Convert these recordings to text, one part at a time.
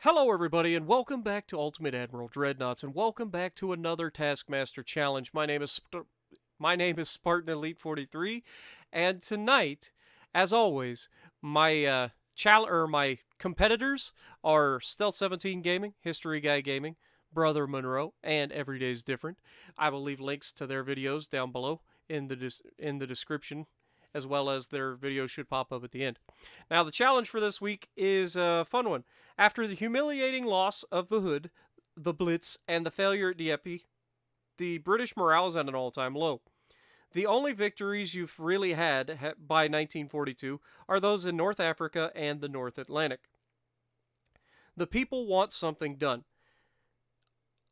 Hello, everybody, and welcome back to Ultimate Admiral Dreadnoughts, and welcome back to another Taskmaster challenge. My name is Spartan Elite 43, and tonight, as always, my competitors are Stealth 17 Gaming, History Guy Gaming, Brother Monroe, and Everyday's Different. I will leave links to their videos down below in the description, as well as their videos should pop up at the end. Now, the challenge for this week is a fun one. After the humiliating loss of the Hood, the Blitz, and the failure at Dieppe, the British morale is at an all-time low. The only victories you've really had by 1942 are those in North Africa and the North Atlantic. The people want something done.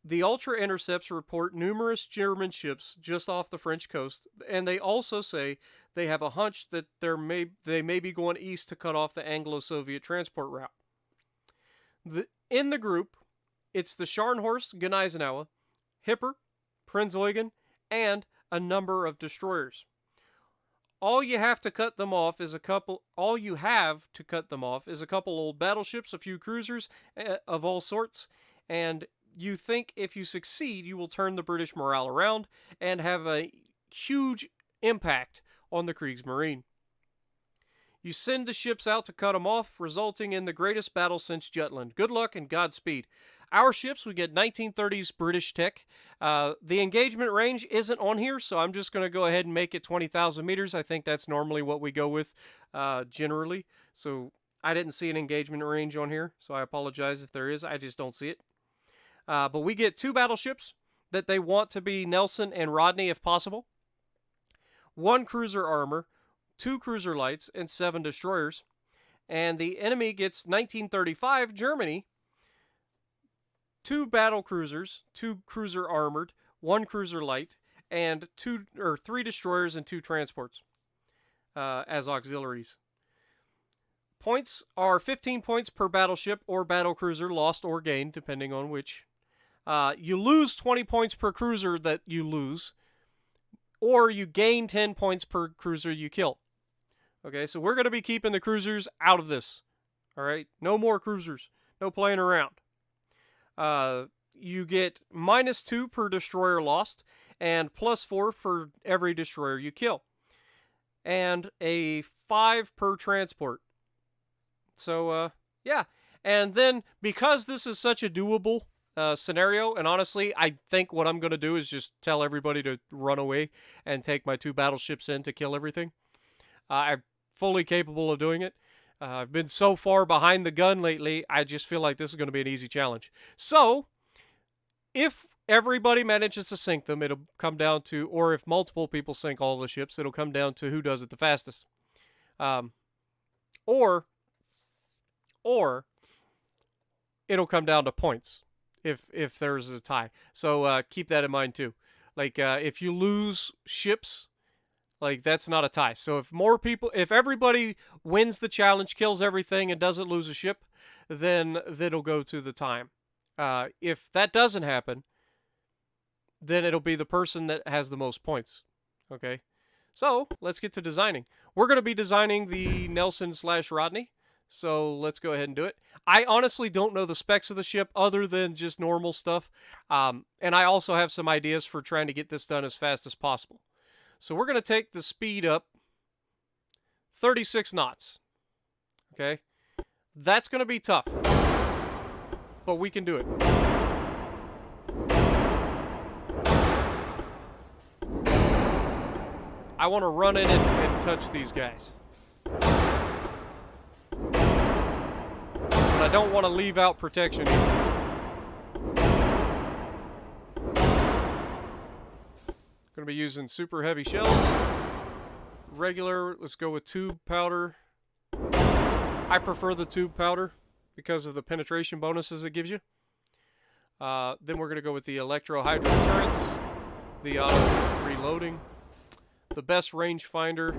The Ultra Intercepts report numerous German ships just off the French coast, and they also say they have a hunch that they may be going east to cut off the Anglo-Soviet transport route. In the group, it's the Scharnhorst, Gneisenau, Hipper, Prinz Eugen, and a number of destroyers. All you have to cut them off is a couple old battleships, a few cruisers of all sorts, and you think if you succeed, you will turn the British morale around and have a huge impact on the Kriegsmarine. You send the ships out to cut them off, resulting in the greatest battle since Jutland. Good luck and Godspeed. Our ships, we get 1930s British tech. The engagement range isn't on here, so I'm just going to go ahead and make it 20,000 meters. I think that's normally what we go with generally. So I didn't see an engagement range on here, so I apologize if there is. I just don't see it. But we get 2 battleships that they want to be Nelson and Rodney if possible. 1 cruiser armor, 2 cruiser lights, and 7 destroyers. And the enemy gets 1935 Germany, 2 battle cruisers, 2 cruiser armored, 1 cruiser light, and 3 destroyers and 2 transports as auxiliaries. Points are 15 points per battleship or battle cruiser, lost or gained, depending on which. You lose 20 points per cruiser that you lose, or you gain 10 points per cruiser you kill. Okay, so we're going to be keeping the cruisers out of this. All right, no more cruisers, no playing around. You get -2 per destroyer lost, and +4 for every destroyer you kill, and a 5 per transport. So, yeah. And then, because this is such a doable scenario, and honestly, I think what I'm going to do is just tell everybody to run away and take my 2 battleships in to kill everything. I'm fully capable of doing it. I've been so far behind the gun lately, I just feel like this is going to be an easy challenge. So, if everybody manages to sink them, it'll come down to, or if multiple people sink all the ships, it'll come down to who does it the fastest. Or it'll come down to points if there's a tie. So keep that in mind too. Like if you lose ships, like that's not a tie. So if everybody wins the challenge, kills everything, and doesn't lose a ship, then it'll go to the time. If that doesn't happen, then it'll be the person that has the most points. Okay? So let's get to designing. We're going to be designing the Nelson/Rodney. So let's go ahead and do it. I honestly don't know the specs of the ship other than just normal stuff. And I also have some ideas for trying to get this done as fast as possible. So we're going to take the speed up 36 knots. Okay? That's going to be tough. But we can do it. I want to run in and touch these guys. But I don't want to leave out protection either. Going to be using super heavy shells. Regular, let's go with tube powder. I prefer the tube powder because of the penetration bonuses it gives you. Then we're going to go with the electro-hydro turrets, the auto reloading, the best rangefinder,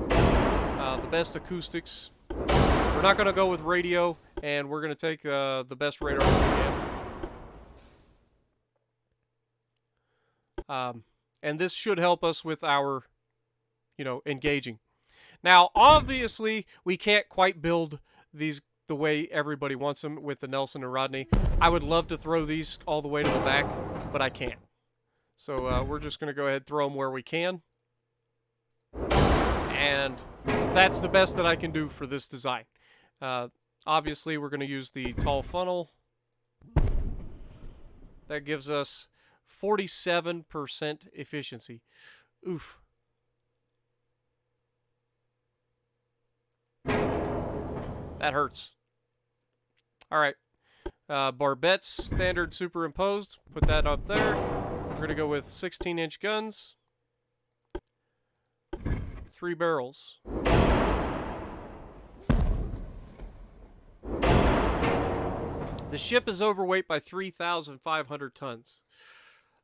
the best acoustics. We're not going to go with radio, and we're going to take the best radar we can. And this should help us with our, engaging. Now, obviously, we can't quite build these the way everybody wants them with the Nelson and Rodney. I would love to throw these all the way to the back, but I can't. So we're just going to go ahead and throw them where we can. And that's the best that I can do for this design. Obviously, we're going to use the tall funnel. That gives us 47% efficiency. Oof. That hurts. All right. Barbettes, standard superimposed. Put that up there. We're going to go with 16-inch guns. 3 barrels. The ship is overweight by 3,500 tons.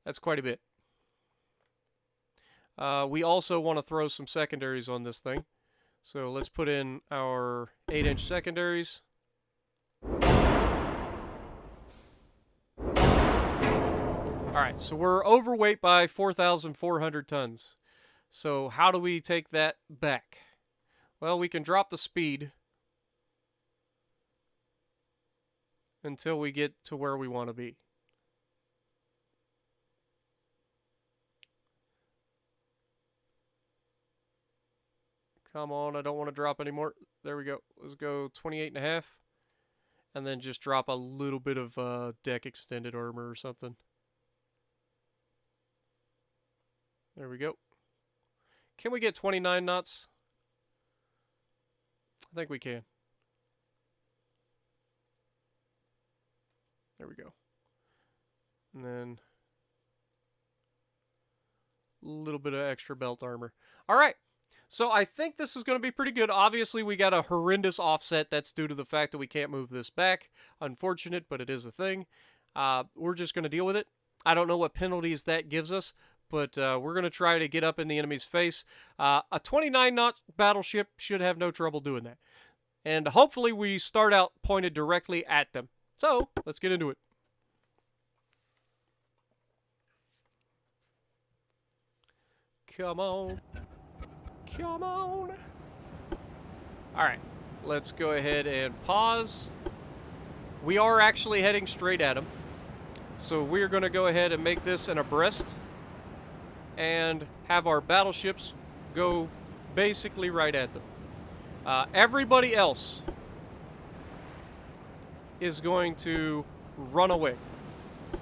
That's quite a bit. We also want to throw some secondaries on this thing. So let's put in our 8-inch secondaries. Alright, so we're overweight by 4,400 tons. So how do we take that back? Well, we can drop the speed until we get to where we want to be. Come on, I don't want to drop anymore. There we go. Let's go 28.5. And then just drop a little bit of deck extended armor or something. There we go. Can we get 29 knots? I think we can. There we go. And then a little bit of extra belt armor. All right. So I think this is going to be pretty good. Obviously, we got a horrendous offset. That's due to the fact that we can't move this back. Unfortunate, but it is a thing. We're just going to deal with it. I don't know what penalties that gives us, but we're going to try to get up in the enemy's face. A 29-knot battleship should have no trouble doing that. And hopefully we start out pointed directly at them. So, let's get into it. Come on. Come on. Alright, let's go ahead and pause. We are actually heading straight at them. So we're going to go ahead and make this an abreast and have our battleships go basically right at them. Everybody else is going to run away.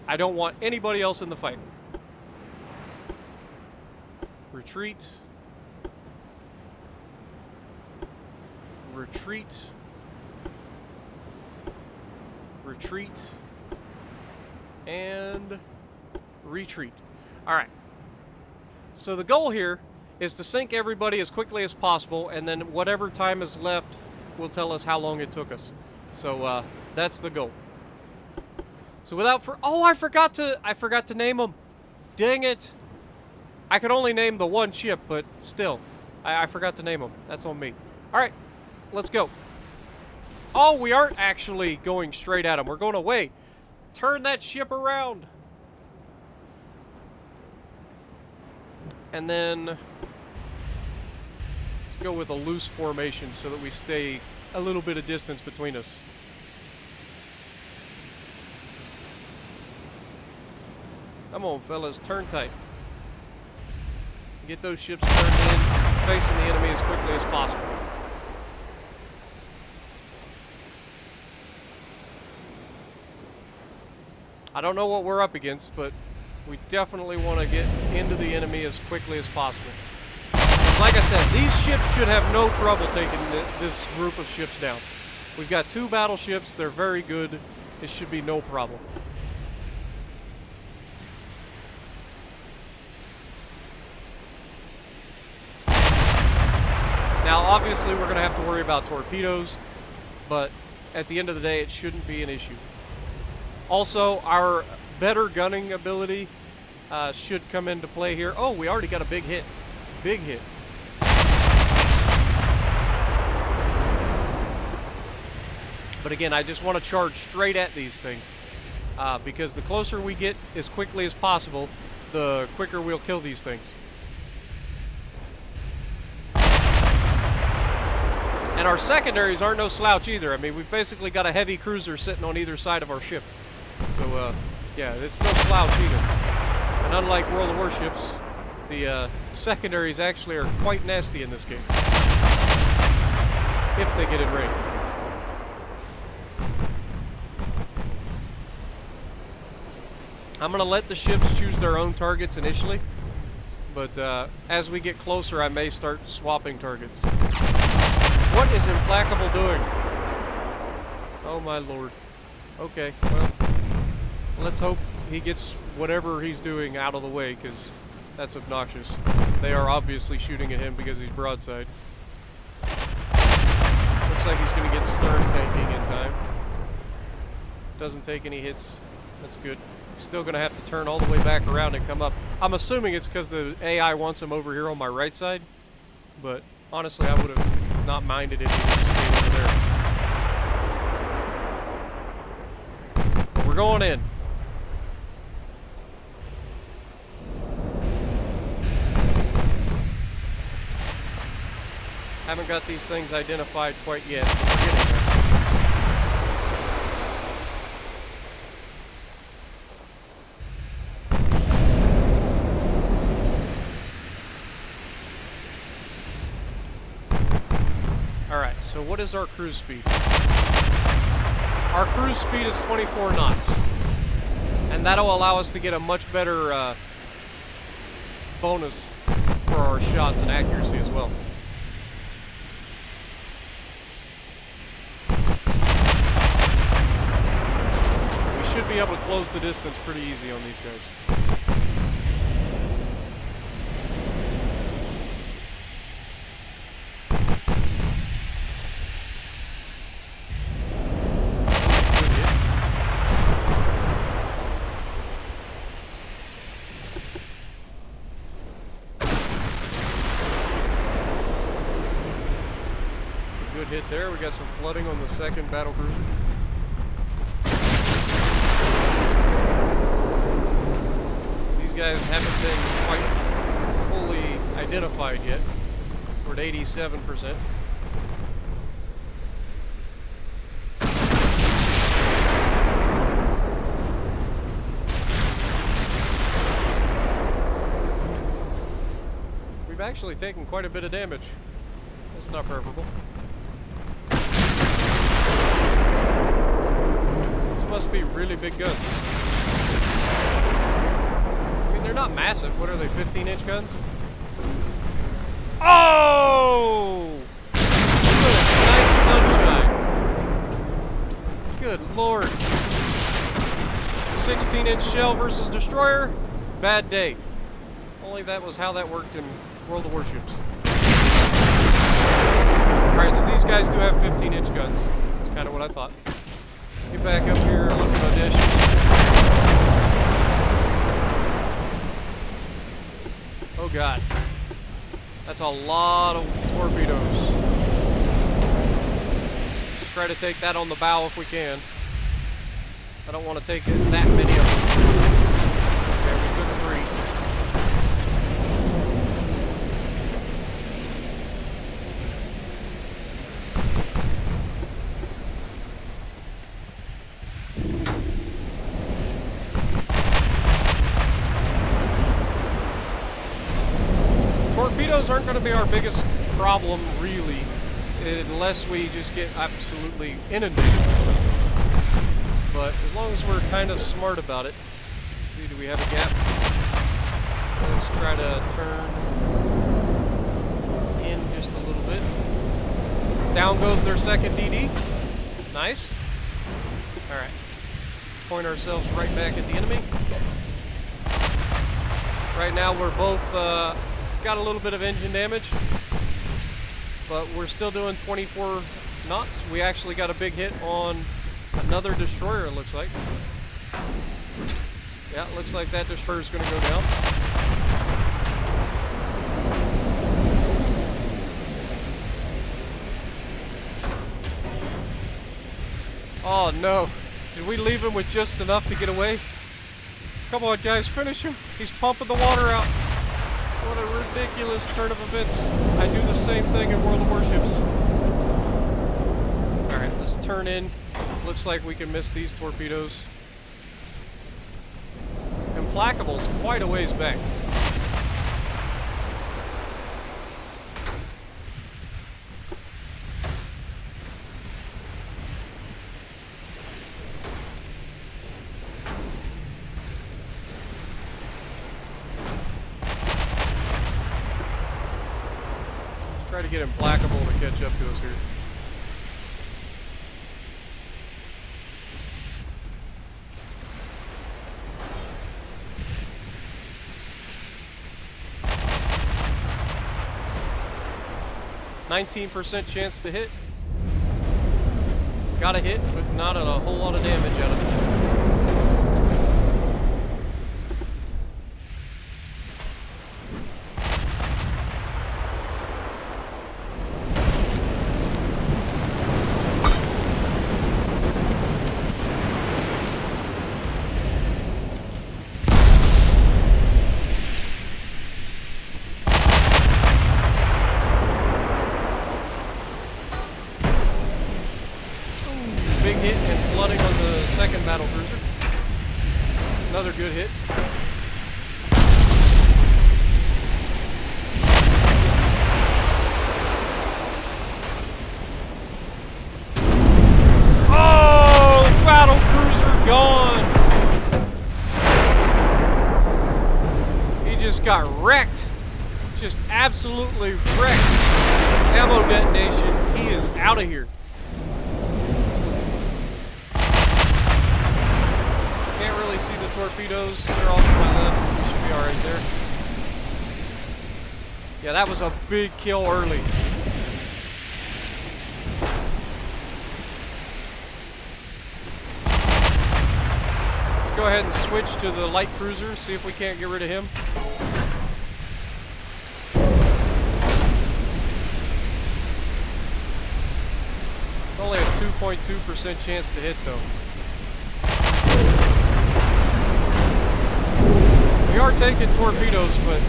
I don't want anybody else in the fight. Retreat. Retreat. Retreat. And retreat. Alright. So the goal here is to sink everybody as quickly as possible, and then whatever time is left will tell us how long it took us. So that's the goal. So oh, I forgot to name them. Dang it. I could only name the one ship, but still, I forgot to name them. That's on me. All right, let's go. Oh, we aren't actually going straight at them. We're going away. Turn that ship around. And then let's go with a loose formation so that we stay a little bit of distance between us. Come on, fellas, turn tight. Get those ships turned in, facing the enemy as quickly as possible. I don't know what we're up against, but we definitely want to get into the enemy as quickly as possible. Like I said, these ships should have no trouble taking this group of ships down. We've got 2 battleships. They're very good. It should be no problem. Now, obviously, we're going to have to worry about torpedoes, but at the end of the day, it shouldn't be an issue. Also, our better gunning ability should come into play here. Oh, we already got a big hit. Big hit. But again, I just want to charge straight at these things. Because the closer we get as quickly as possible, the quicker we'll kill these things. And our secondaries aren't no slouch either. I mean, we've basically got a heavy cruiser sitting on either side of our ship. So, yeah, it's no slouch either. And unlike World of Warships, the secondaries actually are quite nasty in this game. If they get in range. I'm going to let the ships choose their own targets initially. But as we get closer, I may start swapping targets. What is Implacable doing? Oh my lord. Okay, well, let's hope he gets whatever he's doing out of the way, because that's obnoxious. They are obviously shooting at him because he's broadside. Looks like he's going to get stern tanking in time. Doesn't take any hits. That's good. Still going to have to turn all the way back around and come up. I'm assuming it's because the AI wants him over here on my right side. But honestly, I would have not minded if he just stayed over there. But we're going in. Haven't got these things identified quite yet. But we're getting there. Alright, so what is our cruise speed? Our cruise speed is 24 knots. And that'll allow us to get a much better bonus for our shots and accuracy as well. We should be able to close the distance pretty easy on these guys. Hit there. We got some flooding on the second battle cruiser. These guys haven't been quite fully identified yet. We're at 87%. We've actually taken quite a bit of damage. That's not preferable. Must be really big guns. I mean, they're not massive. What are they, 15-inch guns? Oh! Good night, sunshine. Good lord. 16-inch shell versus destroyer? Bad day. Only that was how that worked in World of Warships. Alright, so these guys do have 15-inch guns. That's kind of what I thought. Get back up here, look at audition. Oh god. That's a lot of torpedoes. Let's try to take that on the bow if we can. I don't want to take that many of them. Okay, we took 3. Torpedoes aren't going to be our biggest problem, really, unless we just get absolutely inundated with them. But as long as we're kind of smart about it. Let's see, do we have a gap? Let's try to turn in just a little bit. Down goes their second DD. Nice. Alright. Point ourselves right back at the enemy. Right now we're both got a little bit of engine damage, but we're still doing 24 knots. We actually got a big hit on another destroyer, it looks like. Yeah, it looks like that destroyer's going to go down. Oh no, did we leave him with just enough to get away? Come on guys, finish him. He's pumping the water out. What a ridiculous turn of events. I do the same thing in World of Warships. Let's turn in. Looks like we can miss these torpedoes. Implacable's quite a ways back. Try to get Implacable to catch up to us here. %19 chance to hit. Got a hit, but not a whole lot of damage out of it. Big hit and flooding on the second battle cruiser. Another good hit. Oh, battle cruiser gone. He just got wrecked. Just absolutely wrecked. Ammo detonation. He is out of here. See the torpedoes, they're all to my left. We should be alright there. Yeah, that was a big kill early. Let's go ahead and switch to the light cruiser, see if we can't get rid of him. Only a 2.2% chance to hit though. We are taking torpedoes, but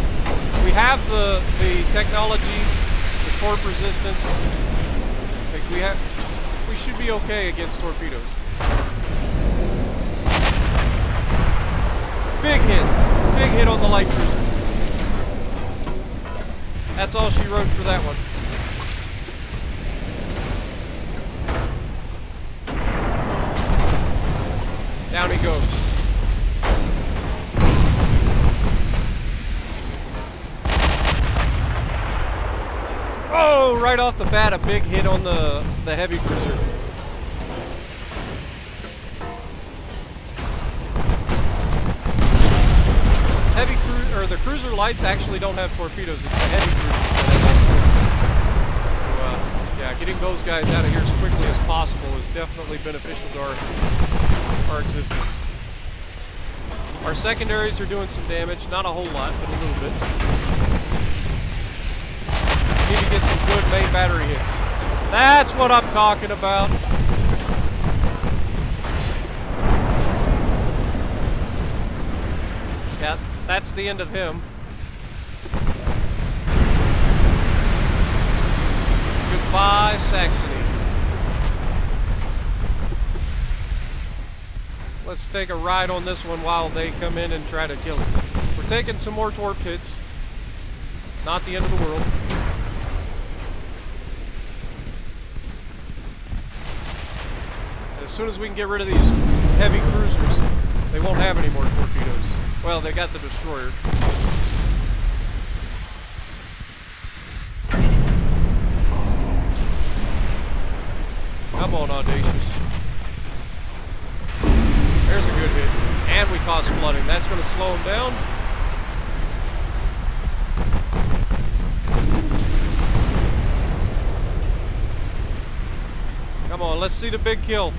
we have the technology, the torp resistance. Like we should be okay against torpedoes. Big hit on the light cruiser. That's all she wrote for that one. Down he goes. Oh, right off the bat, a big hit on the heavy cruiser. The cruiser lights actually don't have torpedoes. It's the heavy cruisers that have torpedoes. So, yeah, getting those guys out of here as quickly as possible is definitely beneficial to our existence. Our secondaries are doing some damage, not a whole lot, but a little bit. Need to get some good main battery hits. That's what I'm talking about. Yeah, that's the end of him. Goodbye, Saxony. Let's take a ride on this one while they come in and try to kill it. We're taking some more torp hits. Not the end of the world. As soon as we can get rid of these heavy cruisers, they won't have any more torpedoes. Well, they got the destroyer. Come on, Audacious. There's a good hit. And we caused flooding. That's going to slow them down. Come on, let's see the big kill.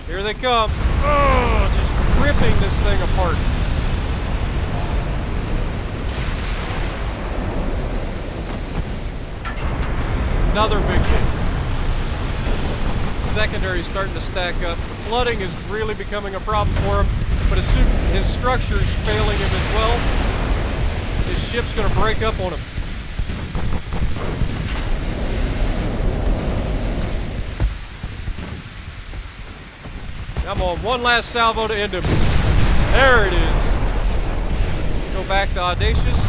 Here they come. Oh, just ripping this thing apart. Another big hit. Secondary's starting to stack up. The flooding is really becoming a problem for him, but his structure's failing him as well. His ship's going to break up on him. Come on, one last salvo to end him. There it is. Go back to Audacious,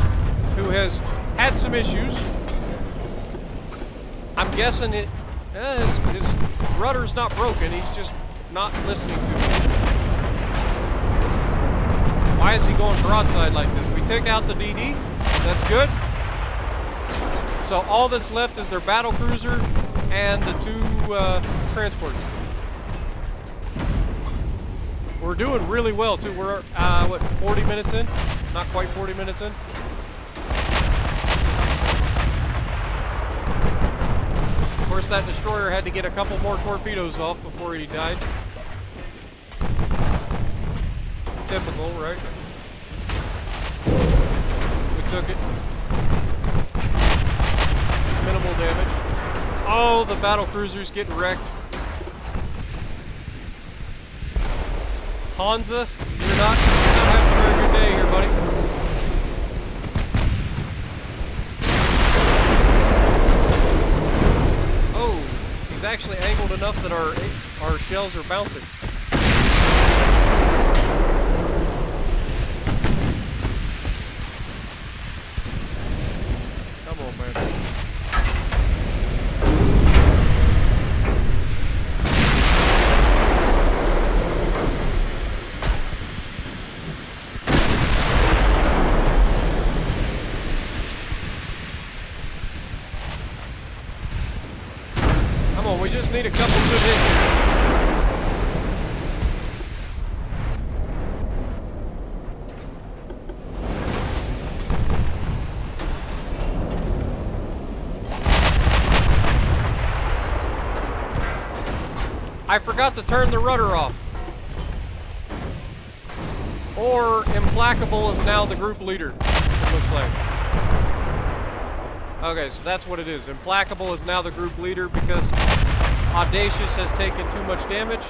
who has had some issues. I'm guessing his rudder's not broken. He's just not listening to me. Why is he going broadside like this? We took out the DD. That's good. So all that's left is their battle cruiser and the two transports. We're doing really well too. We're what, 40 minutes in? Not quite 40 minutes in. Of course, that destroyer had to get a couple more torpedoes off before he died. Typical, right? We took it. Minimal damage. Oh, the battle cruiser's getting wrecked. Hansa, you're not having a very good day here, buddy. Oh, he's actually angled enough that our shells are bouncing. Come on, man. We just need a couple good hits here. I forgot to turn the rudder off. Or Implacable is now the group leader, it looks like. Okay, so that's what it is. Implacable is now the group leader because Audacious has taken too much damage.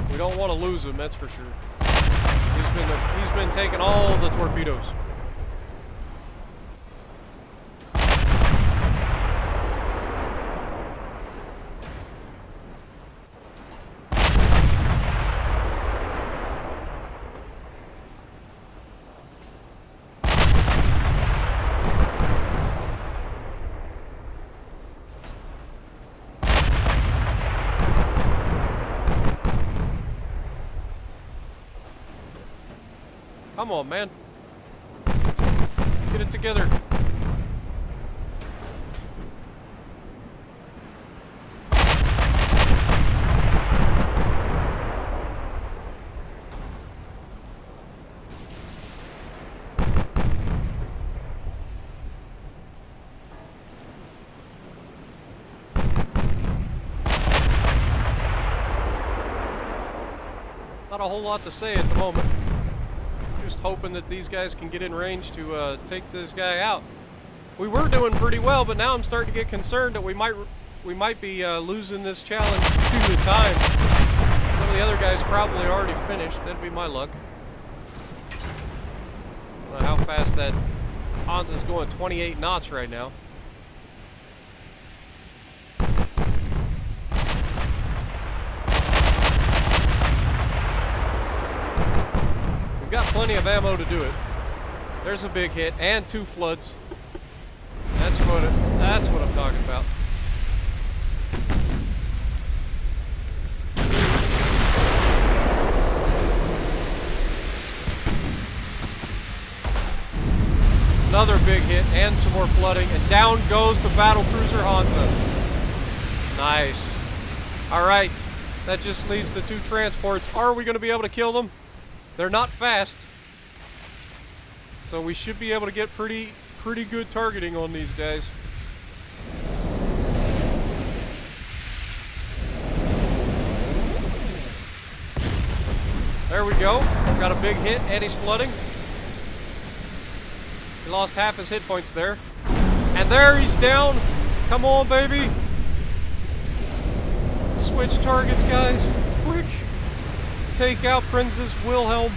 We don't want to lose him, that's for sure. He's been taking all the torpedoes. Come on, man. Get it together. Not a whole lot to say at the moment. Just hoping that these guys can get in range to take this guy out. We were doing pretty well, but now I'm starting to get concerned that we might be losing this challenge due to time. Some of the other guys probably already finished. That'd be my luck. I don't know how fast that Hansa's going. 28 knots right now. We've got plenty of ammo to do it. There's a big hit and 2 floods. That's what I'm talking about. Another big hit and some more flooding, and down goes the battle cruiser Hansa. Nice. All right, that just leaves the 2 transports. Are we going to be able to kill them? They're not fast, so we should be able to get pretty good targeting on these guys. There we go. Got a big hit, and he's flooding. He lost half his hit points there. And there he's down. Come on, baby. Switch targets, guys. Quick. Take out Princess Wilhelm.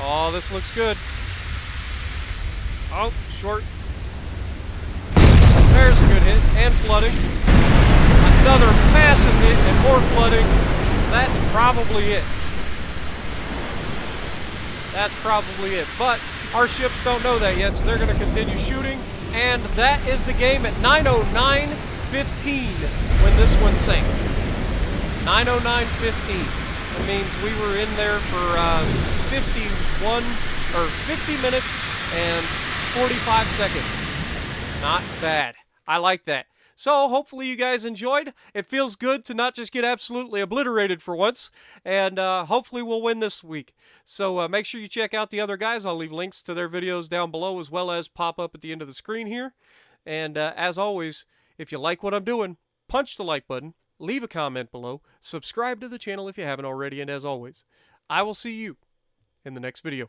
Oh, this looks good. Oh, short. There's a good hit, and flooding. Another massive hit and more flooding. That's probably it. That's probably it. But our ships don't know that yet, so they're going to continue shooting. And that is the game at 9:09:15 when this one sank. 9:09:15. That means we were in there for 50 minutes and 45 seconds. Not bad. I like that. So hopefully you guys enjoyed. It feels good to not just get absolutely obliterated for once. And hopefully we'll win this week. So make sure you check out the other guys. I'll leave links to their videos down below as well as pop up at the end of the screen here. And as always, if you like what I'm doing, punch the like button, leave a comment below, subscribe to the channel if you haven't already, and as always, I will see you in the next video.